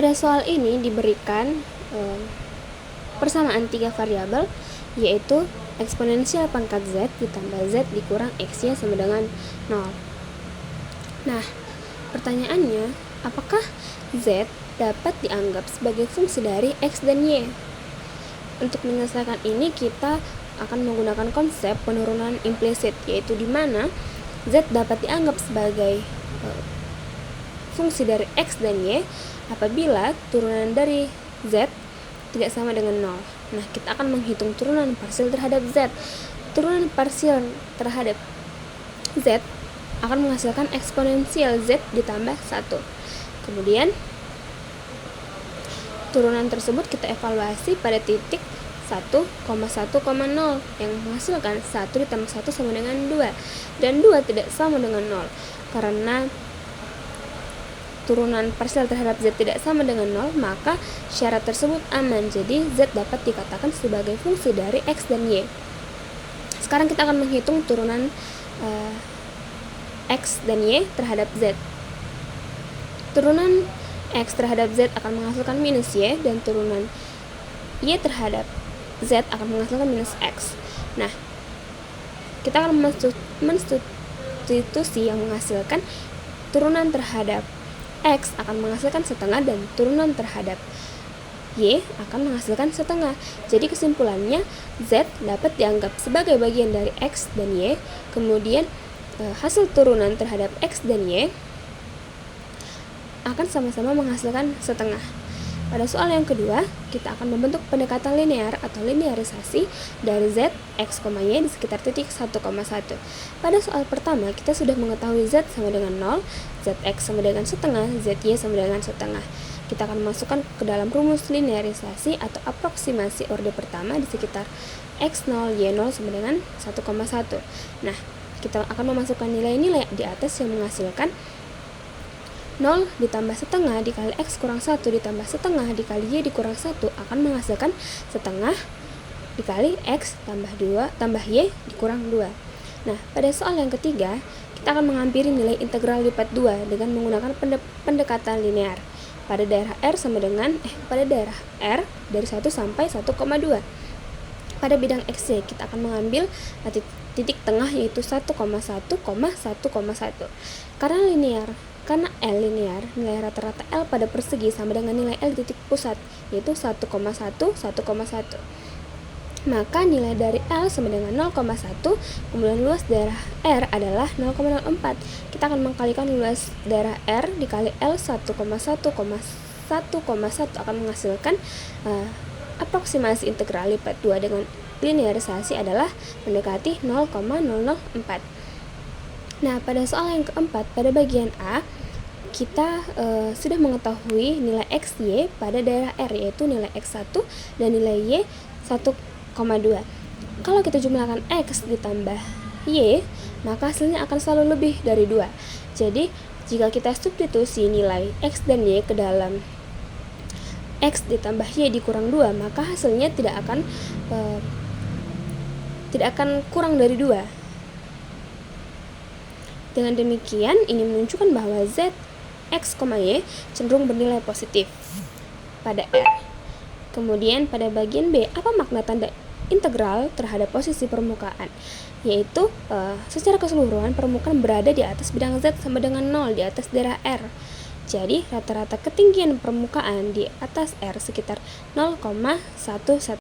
Pada soal ini diberikan persamaan 3 variabel, yaitu eksponensial pangkat z ditambah z dikurang x-nya sama dengan 0. Nah, pertanyaannya, apakah z dapat dianggap sebagai fungsi dari x dan y? Untuk menyelesaikan ini, kita akan menggunakan konsep penurunan implisit, yaitu di mana z dapat dianggap sebagai fungsi dari x dan y apabila turunan dari z tidak sama dengan 0. Nah, kita akan menghitung turunan parsial terhadap z. Turunan parsial terhadap z akan menghasilkan eksponensial z ditambah 1. Kemudian, turunan tersebut kita evaluasi pada titik 1,1,0 yang menghasilkan 1 ditambah 1 sama dengan 2. Dan 2 tidak sama dengan 0. Karena turunan parsial terhadap z tidak sama dengan 0, maka syarat tersebut aman. Jadi z dapat dikatakan sebagai fungsi dari x dan y. Sekarang kita akan menghitung turunan x dan y terhadap z. Turunan x terhadap z akan menghasilkan minus y, dan turunan y terhadap z akan menghasilkan minus x. Nah, kita akan mensubstitusi yang menghasilkan turunan terhadap x akan menghasilkan setengah, dan turunan terhadap y akan menghasilkan setengah. Jadi kesimpulannya, z dapat dianggap sebagai bagian dari x dan y. Kemudian hasil turunan terhadap x dan y akan sama-sama menghasilkan setengah. Pada soal yang kedua, kita akan membentuk pendekatan linear atau linearisasi dari z, x, y di sekitar titik 1,1. Pada soal pertama, kita sudah mengetahui z sama dengan 0, zx sama dengan setengah, zy sama dengan setengah. Kita akan masukkan ke dalam rumus linearisasi atau aproksimasi orde pertama di sekitar x0, y0 sama dengan 1,1. Nah, kita akan memasukkan nilai-nilai di atas yang menghasilkan 0 ditambah setengah dikali x kurang 1 ditambah setengah dikali y dikurang 1 akan menghasilkan setengah dikali x tambah 2 tambah y dikurang 2. Nah, pada soal yang ketiga, kita akan mengambil nilai integral lipat 2 dengan menggunakan pendekatan linear. Pada daerah R sama dengan pada daerah R dari 1 sampai 1,2. Pada bidang x, y kita akan mengambil titik tengah yaitu 1,1, 1,1. Karena L linear, nilai rata-rata L pada persegi sama dengan nilai L di titik pusat, yaitu 1,1, 1,1. Maka nilai dari L sama dengan 0,1, kemudian luas daerah R adalah 0,04. Kita akan mengkalikan luas daerah R dikali L 1,1, 1,1 akan menghasilkan aproksimasi integral lipat 2 dengan linearisasi adalah mendekati 0,004. Nah, pada soal yang keempat, pada bagian A, kita sudah mengetahui nilai x, y pada daerah R, yaitu nilai x1 dan nilai y 1,2. Kalau kita jumlahkan x ditambah y, maka hasilnya akan selalu lebih dari 2. Jadi, jika kita substitusi nilai x dan y ke dalam x ditambah y dikurang 2, maka hasilnya tidak akan kurang dari 2. Dengan demikian, ini menunjukkan bahwa z, x, y cenderung bernilai positif pada R. Kemudian pada bagian B, apa makna tanda integral terhadap posisi permukaan? Yaitu secara keseluruhan permukaan berada di atas bidang z sama dengan 0 di atas daerah R. Jadi rata-rata ketinggian permukaan di atas R sekitar 0,11